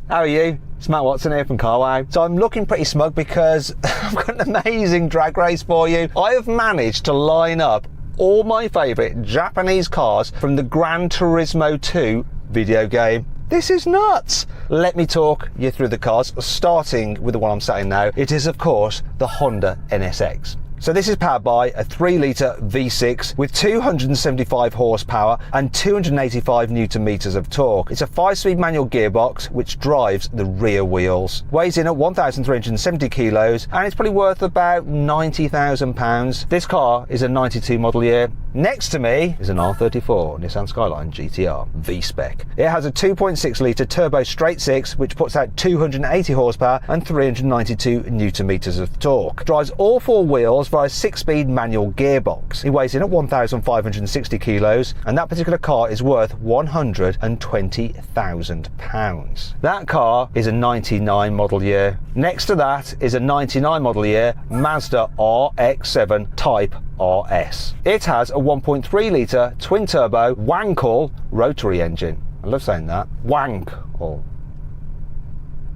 How are you? It's Matt Watson here from CarWow. So I'm looking pretty smug because I've got an amazing drag race for you. I have managed to line up all my favourite Japanese cars from the Gran Turismo 2 video game. This is nuts! Let me talk you through the cars, starting with the one I'm sat in now. It is, of course, the Honda NSX. So this is powered by a 3-litre V6 with 275 horsepower and 285 newton meters of torque. It's a 5-speed manual gearbox which drives the rear wheels. Weighs in at 1,370 kilos and it's probably worth about £90,000. This car is a 92 model year. Next to me is an R34 Nissan Skyline GT-R V-Spec. It has a 2.6-litre turbo straight 6 which puts out 280 horsepower and 392 newton meters of torque. Drives all 4 wheels via a 6-speed manual gearbox. It weighs in at 1,560 kilos and that particular car is worth £120,000. That car is a 99 model year. Next to that is a 99 model year Mazda RX-7 Type RS. It has a 1.3-litre twin-turbo Wankel rotary engine. I love saying that. Wankel.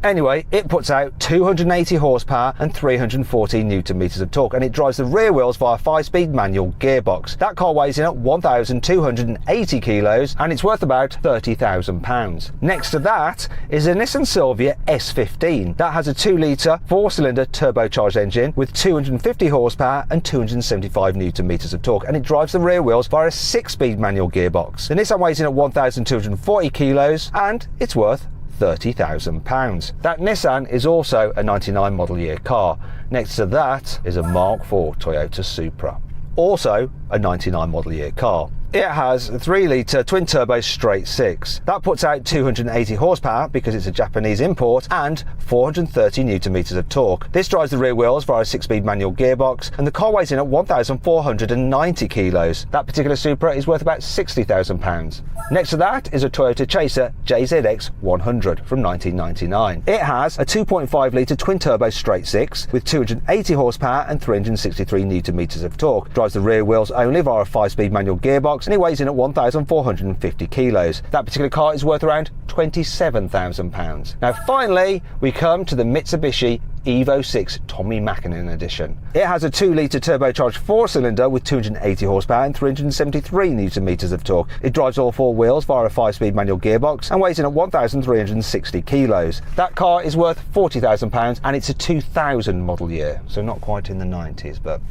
Anyway, it puts out 280 horsepower and 314 newton meters of torque and it drives the rear wheels via a 5-speed manual gearbox. That car weighs in at 1,280 kilos and it's worth about £30,000. Next to that is a Nissan Silvia S15. That has a 2-litre 4-cylinder turbocharged engine with 250 horsepower and 275 newton meters of torque and it drives the rear wheels via a 6-speed manual gearbox. The Nissan weighs in at 1,240 kilos and it's worth £30,000. That Nissan is also a 99 model year car. Next to that is a Mark IV Toyota Supra, also a 99 model year car. It has a 3-litre twin-turbo straight 6. That puts out 280 horsepower because it's a Japanese import and 430 newton meters of torque. This drives the rear wheels via a 6-speed manual gearbox and the car weighs in at 1,490 kilos. That particular Supra is worth about £60,000. Next to that is a Toyota Chaser JZX100 from 1999. It has a 2.5-litre twin-turbo straight 6 with 280 horsepower and 363 newton meters of torque. Drives the rear wheels only via a 5-speed manual gearbox and it weighs in at 1,450 kilos. That particular car is worth around £27,000. Now finally we come to the Mitsubishi Evo 6 Tommy Mackinnon edition. It has a 2-litre turbocharged 4-cylinder with 280 horsepower and 373 newton meters of torque. It drives all 4 wheels via a 5-speed manual gearbox and weighs in at 1,360 kilos. That car is worth £40,000 and it's a 2000 model year, so not quite in the 90s, but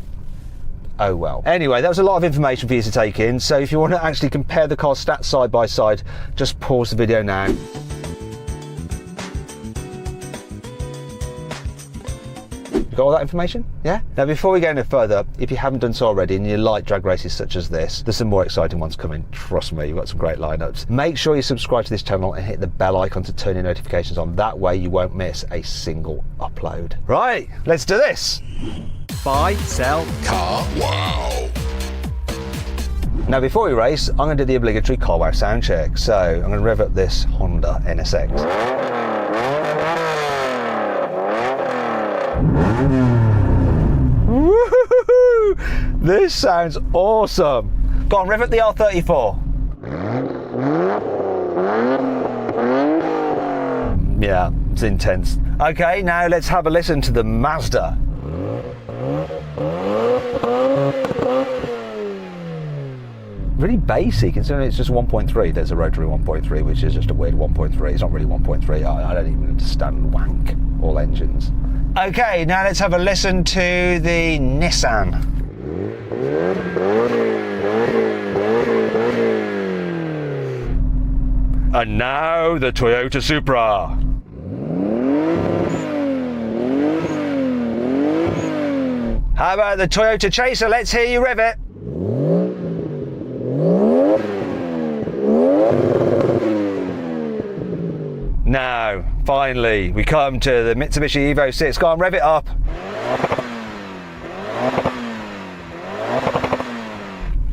oh well. Anyway, that was a lot of information for you to take in, so if you want to actually compare the car stats side by side, just pause the video now. Got all that information? Yeah? Now before we go any further, if you haven't done so already and you like drag races such as this, there's some more exciting ones coming, trust me, you've got some great lineups. Make sure you subscribe to this channel and hit the bell icon to turn your notifications on, that way you won't miss a single upload. Right, let's do this! Buy, sell, car, wow! Now before we race, I'm going to do the obligatory CarWow sound check, so I'm going to rev up this Honda NSX. Woo-hoo-hoo-hoo! This sounds awesome. Go on, rev up the R34. Yeah, it's intense. Okay, now let's have a listen to the Mazda. Really bassy considering it's just 1.3. There's a rotary 1.3 which is just a weird 1.3. It's not really 1.3. I don't even understand wank all engines. Okay, now let's have a listen to the Nissan. And now the Toyota Supra. How about the Toyota Chaser? Let's hear you rev it. Now, finally, we come to the Mitsubishi Evo 6. Go on, rev it up.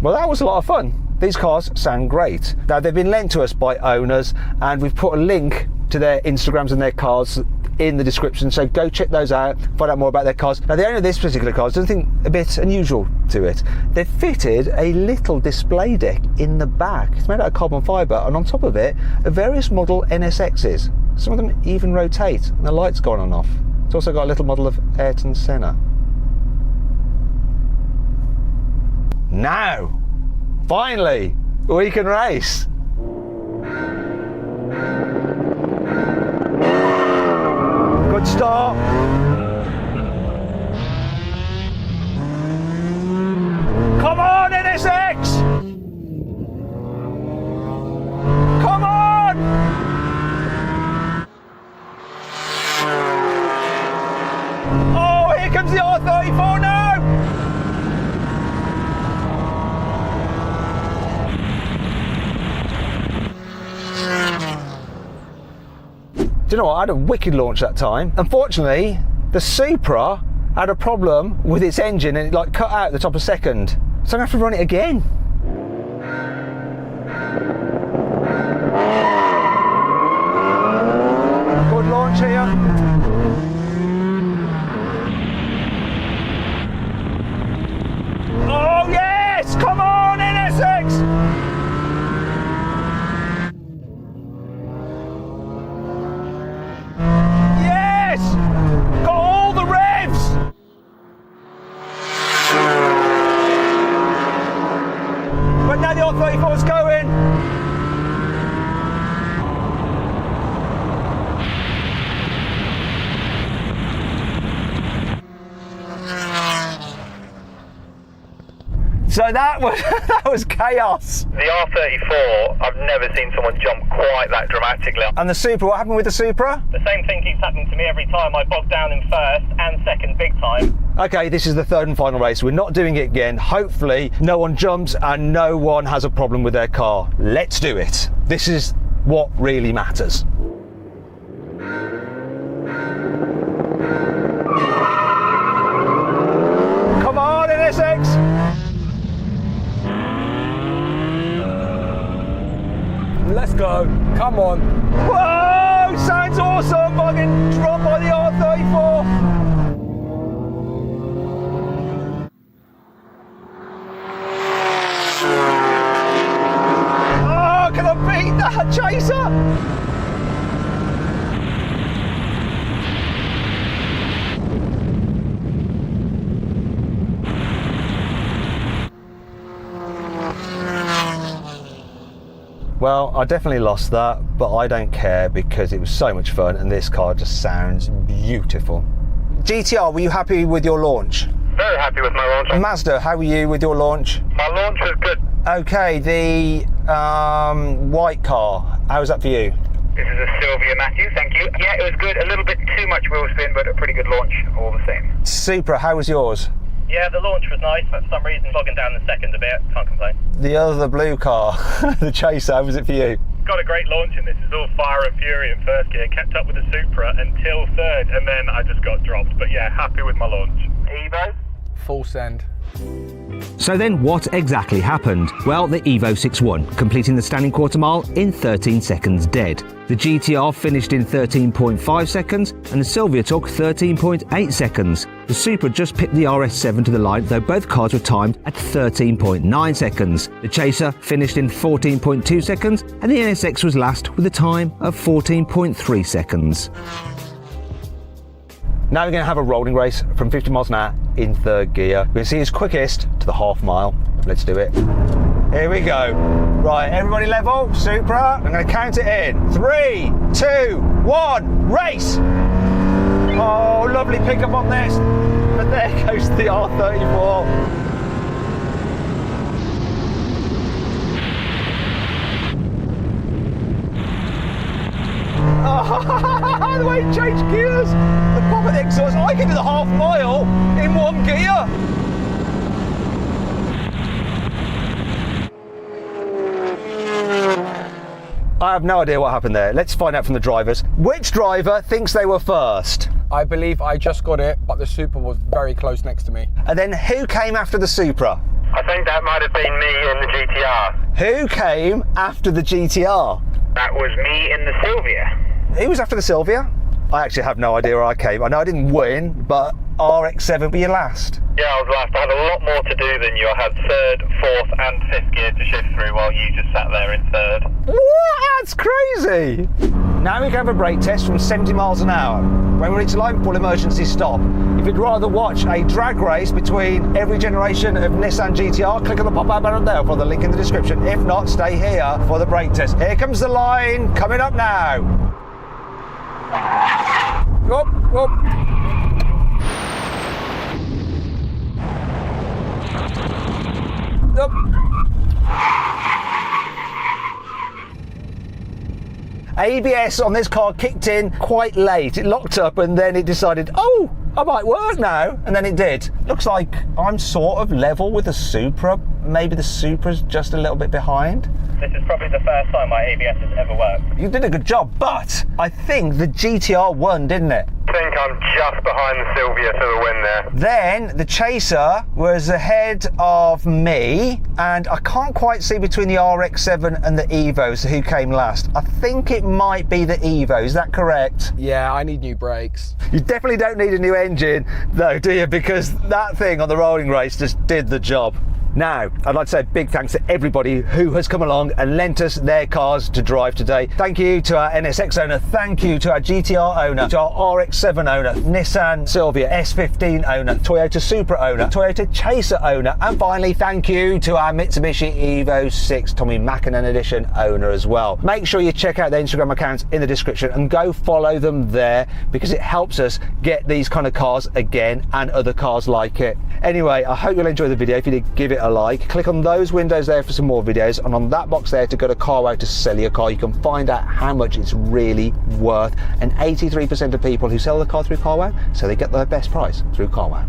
Well, that was a lot of fun. These cars sound great. Now, they've been lent to us by owners, and we've put a link to their Instagrams and their cars in the description, so go check those out, find out more about their cars. Now the owner of this particular car does something a bit unusual to it. They've fitted a little display deck in the back. It's made out of carbon fibre, and on top of it are various model NSXs. Some of them even rotate and the light's gone on and off. It's also got a little model of Ayrton Senna. Now, finally, we can race. Good start. Come on, NSX! Come on! Oh, here comes the R34 now! Do you know what? I had a wicked launch that time. Unfortunately, the Supra had a problem with its engine and it like cut out the top of second. So I'm gonna have to run it again. Good launch here. Oh yes! Come on, NSX! But now the R34 is going. So that was chaos. The R34, I've never seen someone jump quite that dramatically. And the Supra, what happened with the Supra? The same thing keeps happening to me every time. I bog down in first and second big time. Okay, this is the third and final race. We're not doing it again. Hopefully no one jumps and no one has a problem with their car. Let's do it. This is what really matters. Come on, NSX! Let's go. Come on. Whoa! Sounds awesome! I can drop by the R34. Oh, can I beat that chaser? Well, I definitely lost that, but I don't care because it was so much fun and this car just sounds beautiful. GT-R, were you happy with your launch? Very happy with my launch. Mazda, how were you with your launch? My launch was good. Okay, the white car, how was that for you? This is a Sylvia Matthew, thank you. Yeah, it was good. A little bit too much wheel spin, but a pretty good launch all the same. Supra, how was yours? Yeah, the launch was nice, but for some reason bogging down the second a bit, can't complain. The other blue car, the Chaser, how was it for you? Got a great launch in this. It's all fire and fury in first gear, kept up with the Supra until third, and then I just got dropped. But yeah, happy with my launch. Evo? Full send. So then what exactly happened? Well, the Evo 6 won, completing the standing quarter mile in 13 seconds dead. The GT-R finished in 13.5 seconds and the Sylvia took 13.8 seconds. The Supra just pipped the RX-7 to the line, though both cars were timed at 13.9 seconds. The Chaser finished in 14.2 seconds and the NSX was last with a time of 14.3 seconds. Now we're going to have a rolling race from 50 miles an hour in third gear. We're going to see who's quickest to the half mile. Let's do it. Here we go. Right, everybody level, Supra. I'm going to count it in. 3, 2, 1, race! Oh, lovely pickup on this. But there goes the R34. Oh, the way it changed gears, the pop of the exhaust. I can do the half mile in one gear. I have no idea what happened there. Let's find out from the drivers. Which driver thinks they were first? I believe I just got it, but the Supra was very close next to me. And then who came after the Supra? I think that might have been me in the GT-R. Who came after the GT-R? That was me in the Sylvia. Who was after the Sylvia? I actually have no idea where I came. I know I didn't win, but RX-7 were your last. Yeah, I was last. I had a lot more to do than you. I had third, fourth and fifth gear to shift through while you just sat there in third. What? That's crazy! Now we can have a brake test from 70 miles an hour. When we reach a line, pull emergency stop. If you'd rather watch a drag race between every generation of Nissan GT-R, click on the pop-out button there for the link in the description. If not, stay here for the brake test. Here comes the line, coming up now. Whoop, whoop. Whoop. ABS on this car kicked in quite late. It locked up and then it decided, oh, I might work now. And then it did. Looks like I'm sort of level with the Supra. Maybe the Supra's just a little bit behind. This is probably the first time my ABS has ever worked. You did a good job, but I think the GT-R won, didn't it? I think I'm just behind the Sylvia to the win there. Then the Chaser was ahead of me, and I can't quite see between the RX-7 and the Evos who came last. I think it might be the Evo, is that correct? Yeah, I need new brakes. You definitely don't need a new engine though, do you? Because that thing on the rolling race just did the job. Now, I'd like to say a big thanks to everybody who has come along and lent us their cars to drive today. Thank you to our NSX owner, thank you to our GT-R owner, to our RX-7 owner, Nissan Sylvia S15 owner, Toyota Supra owner, Toyota Chaser owner, and finally thank you to our Mitsubishi Evo 6 Tommy Mackinnon Edition owner as well. Make sure you check out their Instagram accounts in the description and go follow them there because it helps us get these kind of cars again and other cars like it. Anyway, I hope you'll enjoy the video. If you did, give it a like. Click on those windows there for some more videos, and on that box there to go to CarWow to sell your car. You can find out how much it's really worth, and 83% of people who sell the car through CarWow, so they get their best price through CarWow.